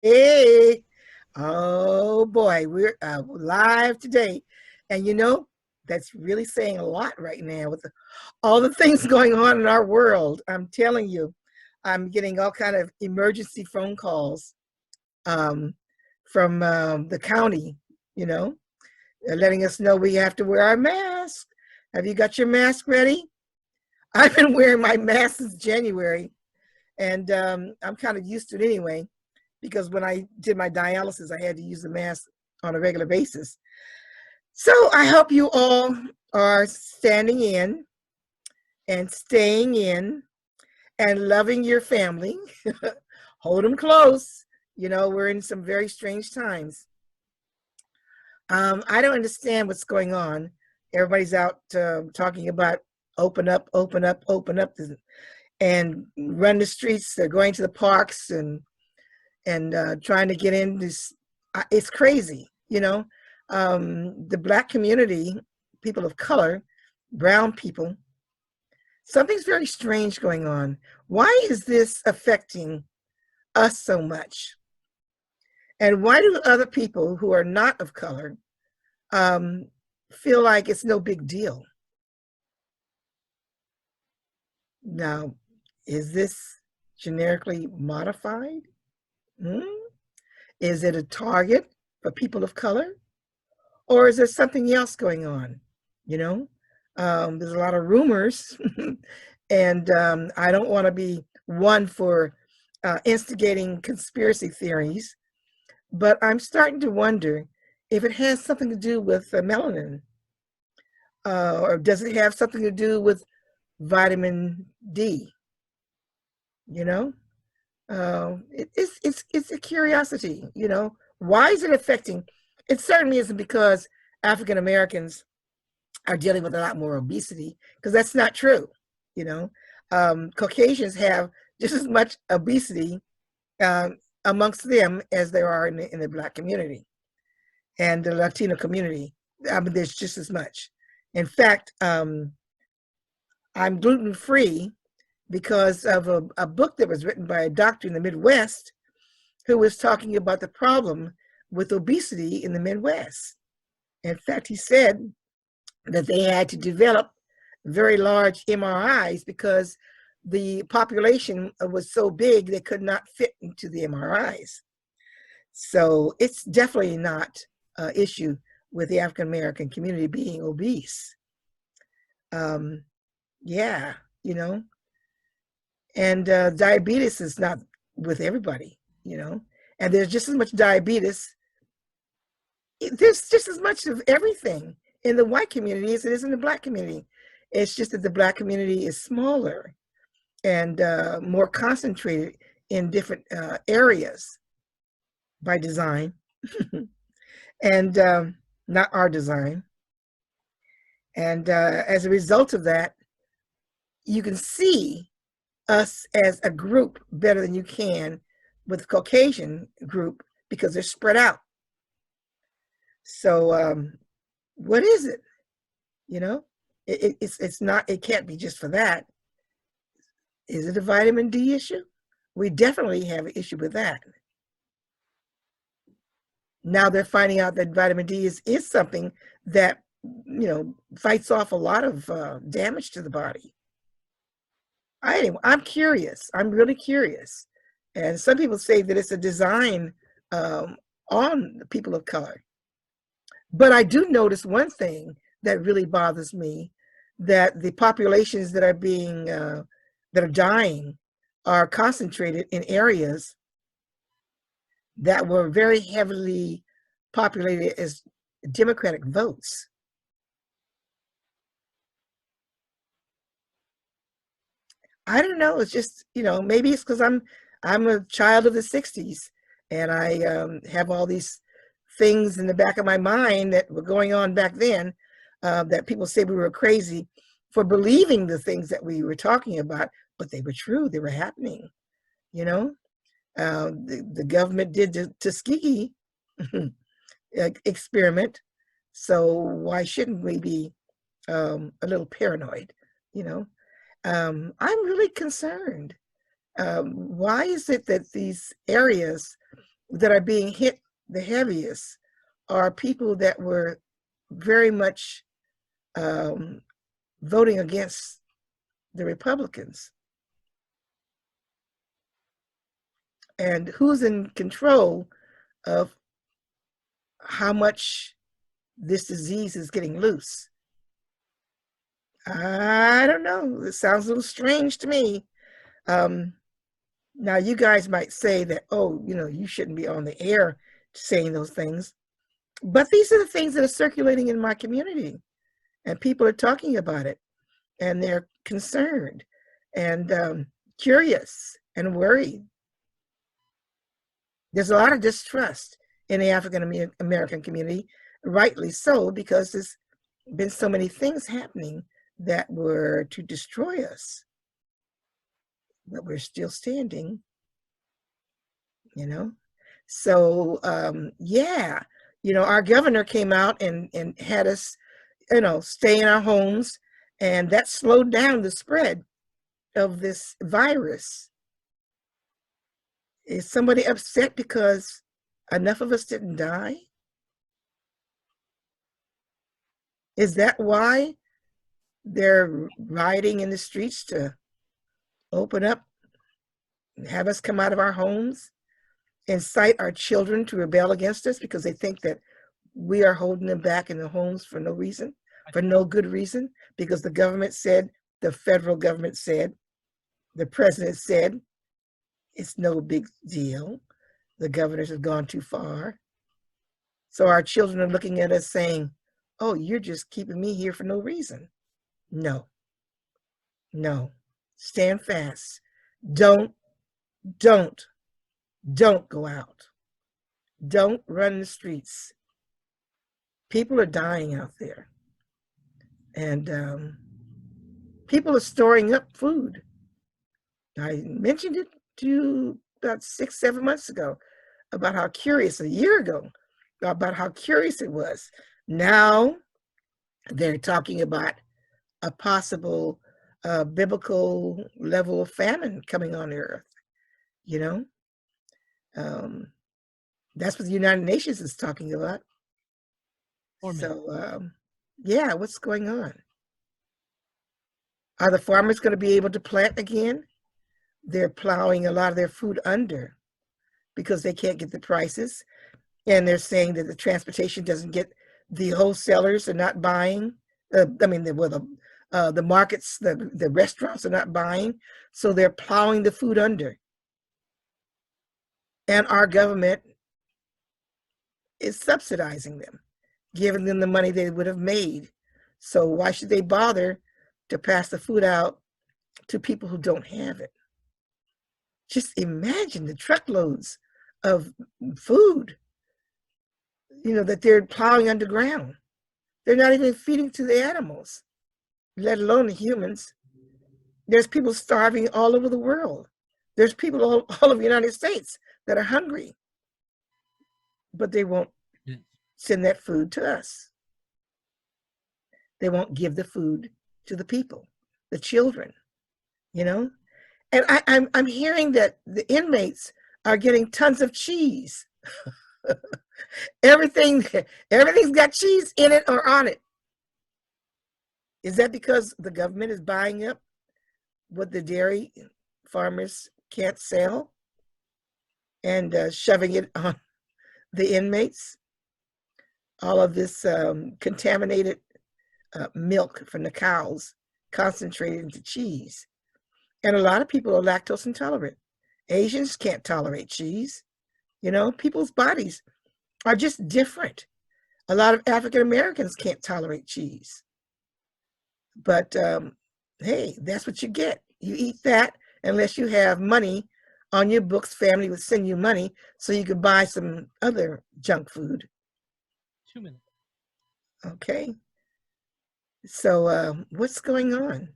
Hey, oh boy, we're live today. And that's really saying a lot right now with all the things going on in our world. I'm telling you, I'm getting all kind of emergency phone calls um, from the county, you know, letting us know we have to wear our mask. Have you got your mask ready? I've been wearing my mask since January, and I'm kind of used to it anyway, because when I did my dialysis, I had to use the mask on a regular basis. So I hope you all are standing in and staying in and loving your family. Hold them close. We're in some very strange times. I don't understand what's going on. Everybody's out talking about open up, open up, open up, and run the streets. They're going to the parks and trying to get in this. It's crazy. The Black community, people of color, brown people, something's very strange going on. Why is this affecting us so much? And why do other people who are not of color feel like it's no big deal? Now, is this generically modified? Hmm? Is it a target for people of color? Or is there something else going on? There's a lot of rumors, and I don't want to be one for instigating conspiracy theories, but I'm starting to wonder if it has something to do with melanin, or does it have something to do with vitamin D? It's a curiosity. Why is it affecting? It certainly isn't because African Americans are dealing with a lot more obesity, because that's not true. Caucasians have just as much obesity amongst them as there are in the Black community and the Latino community. I mean, there's just as much. In fact, I'm gluten-free because of a book that was written by a doctor in the Midwest who was talking about the problem with obesity in the Midwest. In fact, he said that they had to develop very large MRIs because the population was so big they could not fit into the MRIs. So it's definitely not an issue with the African American community being obese. Yeah, and diabetes is not with everybody, and there's just as much diabetes. There's just as much of everything in the white community as it is in the Black community. It's just that the Black community is smaller and more concentrated in different areas by design, and not our design. And as a result of that, you can see us as a group better than you can with the Caucasian group because they're spread out. So what is it? It's not, it can't be just for that. Is it a vitamin D issue? We definitely have an issue with that. Now they're finding out that vitamin D is something that, fights off a lot of damage to the body. Anyway, I'm curious. I'm really curious. And some people say that it's a design on the people of color. But I do notice one thing that really bothers me, that the populations that are being, that are dying are concentrated in areas that were very heavily populated as Democratic votes. I don't know. It's just, maybe it's because I'm a child of the 60s, and I have all these things in the back of my mind that were going on back then, that people say we were crazy for believing the things that we were talking about, but they were true. They were happening. The government did the Tuskegee experiment, so why shouldn't we be a little paranoid? I'm really concerned. Why is it that these areas that are being hit the heaviest are people that were very much voting against the Republicans. And who's in control of how much this disease is getting loose? I don't know. It sounds a little strange to me. Now, you guys might say that, oh, you shouldn't be on the air saying those things. But these are the things that are circulating in my community. And people are talking about it. And they're concerned and curious and worried. There's a lot of distrust in the African American community, rightly so, because there's been so many things happening that were to destroy us. But we're still standing, So, yeah, our governor came out and had us, stay in our homes, and that slowed down the spread of this virus. Is somebody upset because enough of us didn't die? Is that why they're rioting in the streets to open up, have us come out of our homes, incite our children to rebel against us because they think that we are holding them back in the homes for no reason, for no good reason, because the government said, the federal government said, the president said, it's no big deal. The governors have gone too far. So our children are looking at us saying, oh, you're just keeping me here for no reason. No. Stand fast. Don't go out. Don't run the streets. People are dying out there. And people are storing up food. I mentioned it to you about 6-7 months ago about how curious, a year ago, about how curious it was. Now they're talking about a possible biblical level of famine coming on the earth. That's what the United Nations is talking about. So, yeah, what's going on? Are the farmers going to be able to plant again? They're plowing a lot of their food under because they can't get the prices. And they're saying that the transportation doesn't get, the wholesalers are not buying. The markets, the restaurants are not buying. So they're plowing the food under. And our government is subsidizing them, giving them the money they would have made. So why should they bother to pass the food out to people who don't have it? Just imagine the truckloads of food, that they're plowing underground. They're not even feeding to the animals, let alone the humans. There's people starving all over the world. There's people all over the United States that are hungry, but they won't send that food to us. They won't give the food to the people, the children, And I'm hearing that the inmates are getting tons of cheese. Everything's got cheese in it or on it. Is that because the government is buying up what the dairy farmers can't sell and shoving it on the inmates? All of this contaminated milk from the cows concentrated into cheese. And a lot of people are lactose intolerant. Asians can't tolerate cheese. People's bodies are just different. A lot of African Americans can't tolerate cheese. But hey, that's what you get. You eat that unless you have money on your books. Family would send you money so you could buy some other junk food. 2 minutes. Okay. So what's going on?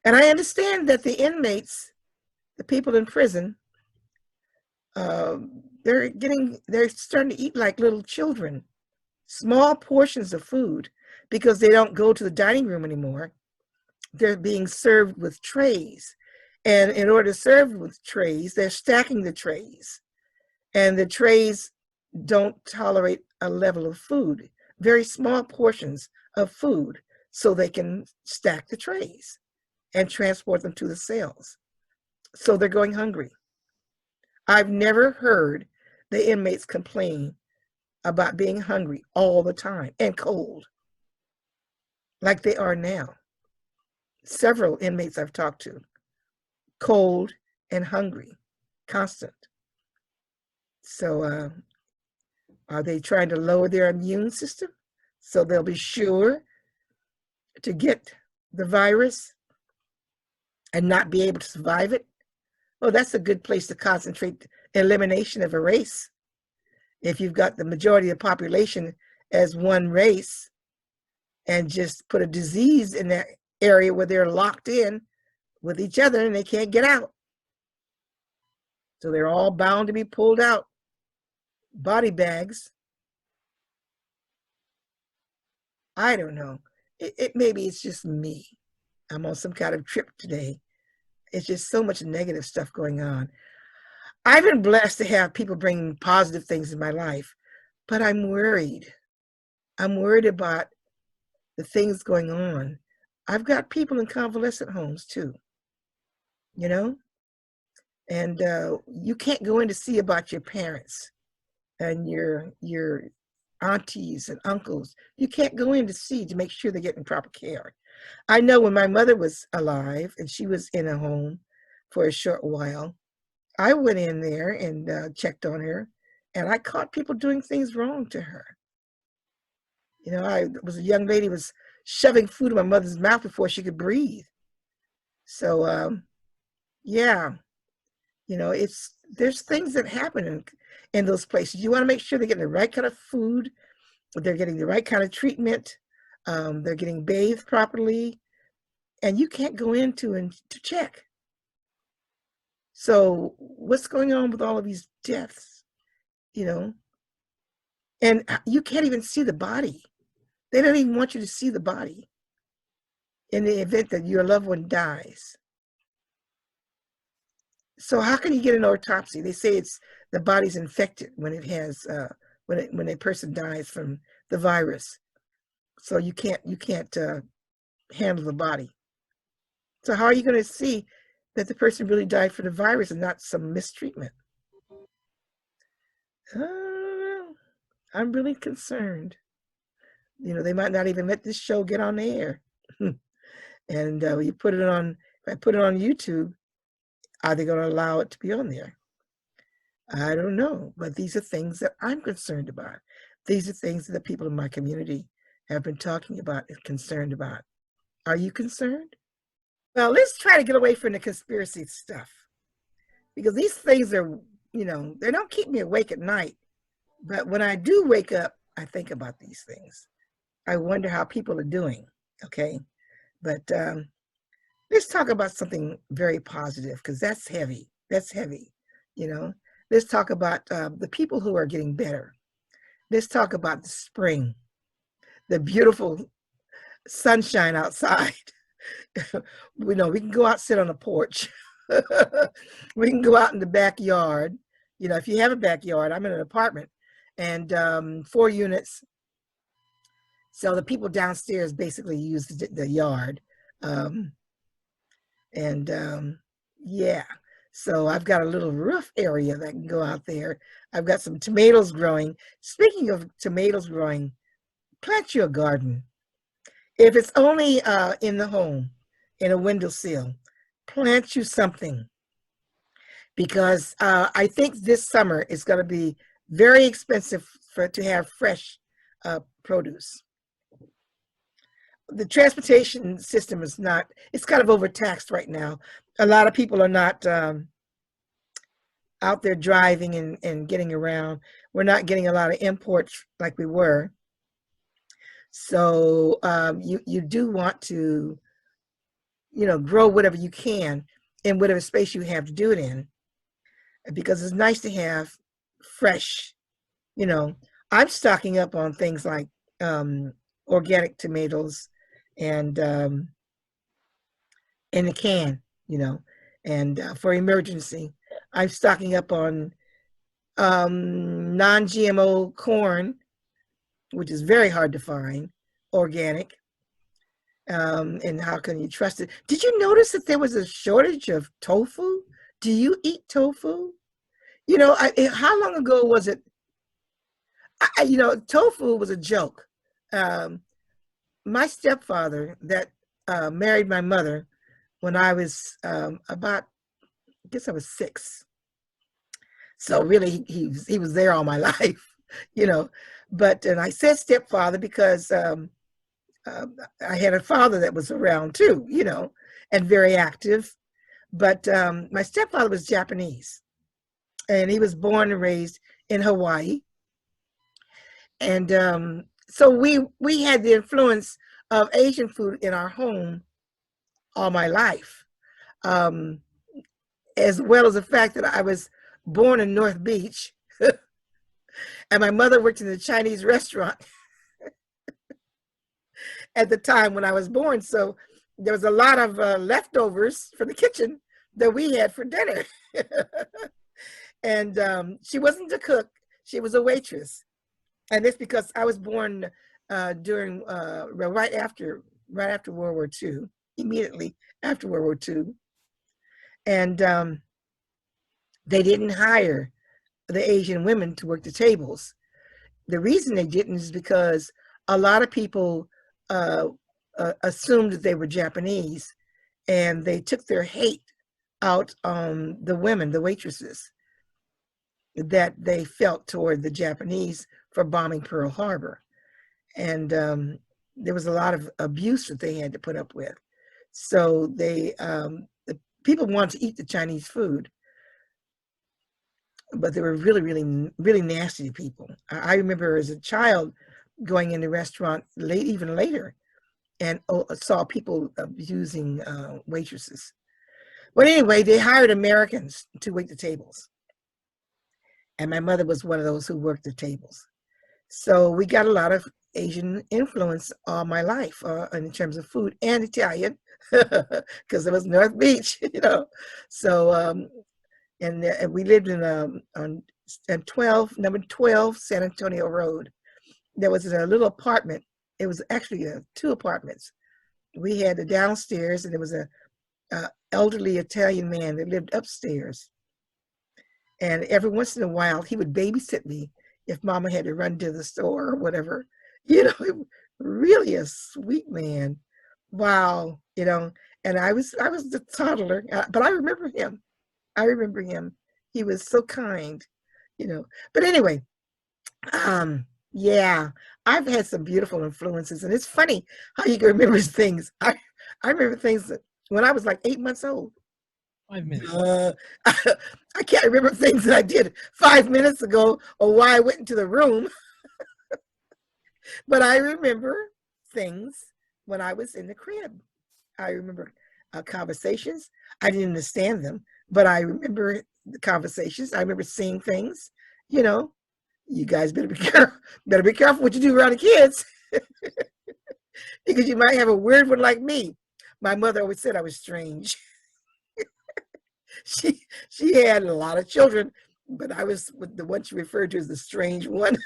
And I understand that the inmates, the people in prison, they're starting to eat like little children, small portions of food, because they don't go to the dining room anymore. They're being served with trays. And in order to serve with trays, they're stacking the trays. And the trays don't tolerate a level of food, very small portions of food, so they can stack the trays and transport them to the cells. So they're going hungry. I've never heard the inmates complain about being hungry all the time and cold like they are now. Several inmates I've talked to, cold and hungry, constant. So are they trying to lower their immune system so they'll be sure to get the virus and not be able to survive it? Well, that's a good place to concentrate elimination of a race. If you've got the majority of the population as one race and just put a disease in that area where they're locked in with each other and they can't get out. So they're all bound to be pulled out. Body bags. I don't know. Maybe it's just me. I'm on some kind of trip today. It's just so much negative stuff going on. I've been blessed to have people bring positive things in my life, but I'm worried. I'm worried about the things going on. I've got people in convalescent homes too, you know, and you can't go in to see about your parents and your aunties and uncles. You can't go in to see to make sure they're getting proper care. I know when my mother was alive and she was in a home for a short while, I went in there and checked on her, and I caught people doing things wrong to her. You know, I was a young lady was shoving food in my mother's mouth before she could breathe. So yeah, you know, there's things that happen in those places. You want to make sure they're getting the right kind of food, they're getting the right kind of treatment, they're getting bathed properly, and you can't go into and to check. So what's going on with all of these deaths, you know? And you can't even see the body. They don't even want you to see the body in the event that your loved one dies. So how can you get an autopsy? They say it's the body's infected when it has when a person dies from the virus. So you can't handle the body. So how are you going to see that the person really died from the virus and not some mistreatment? I'm really concerned. You know, they might not even let this show get on the air. And you put it on, if I put it on YouTube, are they going to allow it to be on there? I don't know, but these are things that I'm concerned about. These are things that the people in my community have been talking about and concerned about. Are you concerned? Well, let's try to get away from the conspiracy stuff, because these things are, you know, they don't keep me awake at night. But when I do wake up, I think about these things. I wonder how people are doing, okay? But let's talk about something very positive, because that's heavy. That's heavy, you know? Let's talk about the people who are getting better. Let's talk about the spring, the beautiful sunshine outside. We know we can go out, sit on the porch. We can go out in the backyard. You know, if you have a backyard, I'm in an apartment, and 4 units. So the people downstairs basically use the yard. Yeah, so I've got a little roof area that can go out there. I've got some tomatoes growing. Speaking of tomatoes growing, plant you a garden. If it's only in the home, in a windowsill, plant you something. Because I think this summer is going to be very expensive to have fresh produce. The transportation system is not, it's kind of overtaxed right now. A lot of people are not out there driving and getting around. We're not getting a lot of imports like we were. So you do want to, you know, grow whatever you can in whatever space you have to do it in, because it's nice to have fresh, you know. I'm stocking up on things like organic tomatoes and in a can, you know, And for emergency, I'm stocking up on non-GMO corn, which is very hard to find, organic. And how can you trust it? Did you notice that there was a shortage of tofu? Do you eat tofu? You know, how long ago was it? Tofu was a joke. Um, my stepfather that married my mother when I was about, I guess I was 6. So really, he was there all my life, you know. And I said stepfather because I had a father that was around too, you know, and very active. But my stepfather was Japanese, and he was born and raised in Hawaii. And so we had the influence of Asian food in our home all my life, as well as the fact that I was born in North Beach, and my mother worked in a Chinese restaurant at the time when I was born. So there was a lot of leftovers from the kitchen that we had for dinner. And she wasn't a cook; she was a waitress. And it's because I was born during right after World War II, immediately after World War II, and they didn't hire the Asian women to work the tables. The reason they didn't is because a lot of people assumed that they were Japanese, and they took their hate out on the women, the waitresses, that they felt toward the Japanese for bombing Pearl Harbor. And there was a lot of abuse that they had to put up with. So the people wanted to eat the Chinese food, but they were really, really, really nasty people. I remember as a child going in the restaurant even later, and saw people abusing waitresses. But anyway, they hired Americans to wait the tables. And my mother was one of those who worked the tables. So we got a lot of Asian influence all my life in terms of food, and Italian, because it was North Beach, you know. So, and we lived in on number 12 San Antonio Road. There was a little apartment. It was actually 2 apartments. We had the downstairs, and there was a elderly Italian man that lived upstairs. And every once in a while, he would babysit me if Mama had to run to the store or whatever. You know, really a sweet man. Wow, you know. And I was the toddler, but I remember him. I remember him. He was so kind, you know. But anyway, yeah, I've had some beautiful influences, and it's funny how you can remember things. I remember things that when I was like 8 months old. 5 minutes. I can't remember things that I did 5 minutes ago or why I went into the room, but I remember things when I was in the crib. I remember conversations. I didn't understand them, but I remember the conversations. I remember seeing things. You know, you guys better be careful. Better be careful what you do around the kids, because you might have a weird one like me. My mother always said I was strange. She had a lot of children, but I was the one she referred to as the strange one.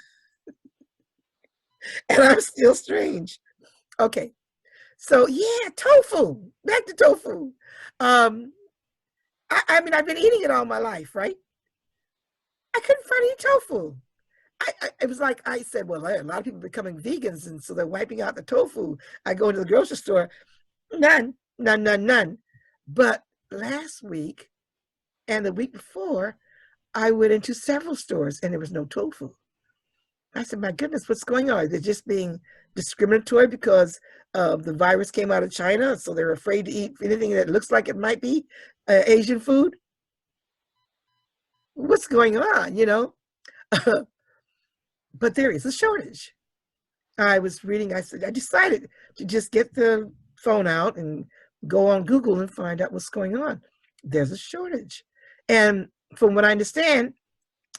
And I'm still strange. Okay. So yeah, tofu. Back to tofu. I mean, I've been eating it all my life, right? I couldn't find any tofu. It was like I said, well, a lot of people are becoming vegans, and so they're wiping out the tofu. I go into the grocery store, none. But last week and the week before, I went into several stores and there was no tofu. I said, my goodness, what's going on? They're just being discriminatory because the virus came out of China, so they're afraid to eat anything that looks like it might be Asian food. What's going on, you know? But there is a shortage. I was reading, I decided to just get the phone out and go on Google and find out what's going on. There's a shortage. And from what I understand,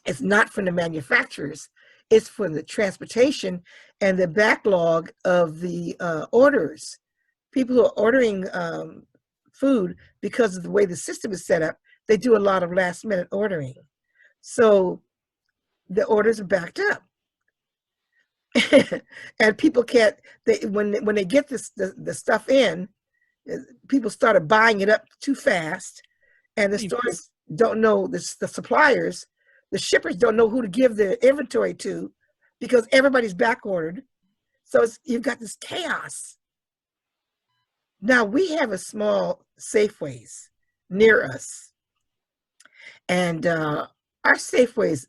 it's not from the manufacturers, it's from the transportation and the backlog of the orders. People who are ordering food, because of the way the system is set up, they do a lot of last minute ordering. So the orders are backed up. And people can't, when they get the stuff in, people started buying it up too fast, and the stores don't know, the suppliers, the shippers don't know who to give the inventory to, because everybody's back ordered. So you've got this chaos. Now we have a small Safeways near us, and our Safeways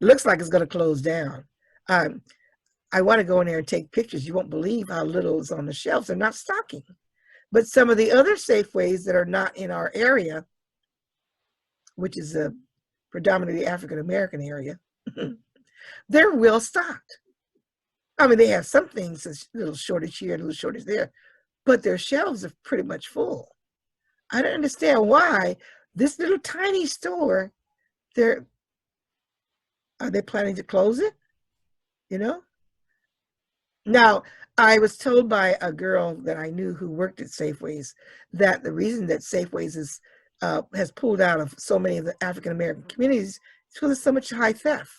looks like it's going to close down. I want to go in there and take pictures. You won't believe how little is on the shelves. They're not stocking. But some of the other Safeways that are not in our area, which is a predominantly African-American area, they're well stocked. I mean, they have some things, a little shortage here, a little shortage there, but their shelves are pretty much full. I don't understand why this little tiny store, are they planning to close it? You know? Now, I was told by a girl that I knew who worked at Safeways that the reason that Safeways has pulled out of so many of the African-American communities is because there's so much high theft.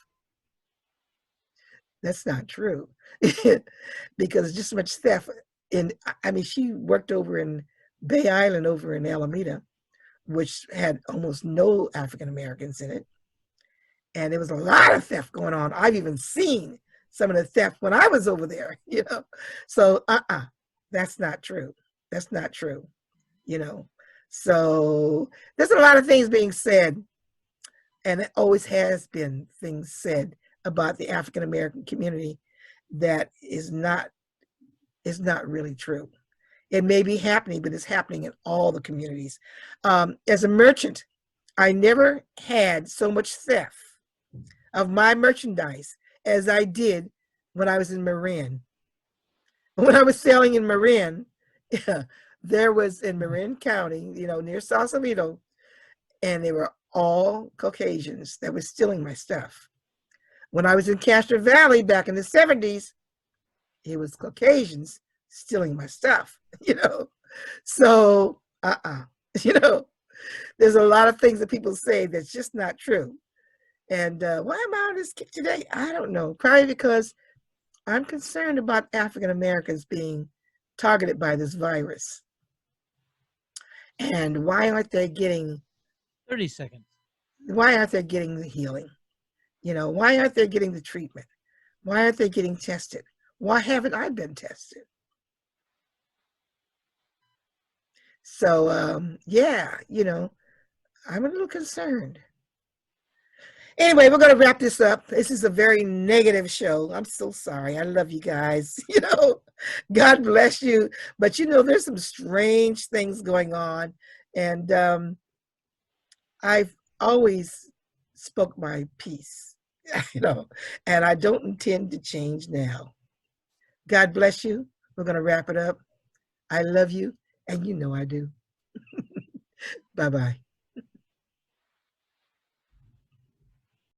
That's not true, because just so much theft. I mean, she worked over in Bay Island, over in Alameda, which had almost no African-Americans in it. And there was a lot of theft going on. I've even seen some of the theft when I was over there, you know. So that's not true. That's not true, you know. So there's a lot of things being said, and it always has been things said about the African American community that is not really true. It may be happening, but it's happening in all the communities. As a merchant, I never had so much theft of my merchandise as I did when I was in Marin. When I was selling in Marin, there was in Marin County, you know, near Sausalito, and they were all Caucasians that were stealing my stuff. When I was in Castro Valley back in the 70s, it was Caucasians stealing my stuff, you know. So, you know, there's a lot of things that people say that's just not true. And why am I on this kick today? I don't know. Probably because I'm concerned about African Americans being targeted by this virus. And why aren't they getting 30 seconds? Why aren't they getting the healing? You know, why aren't they getting the treatment? Why aren't they getting tested? Why haven't I been tested? So, yeah, you know, I'm a little concerned. Anyway, we're going to wrap this up. This is a very negative show. I'm so sorry. I love you guys. You know, God bless you. But, you know, there's some strange things going on. And I've always spoke my piece, you know, and I don't intend to change now. God bless you. We're going to wrap it up. I love you, and you know I do. Bye-bye.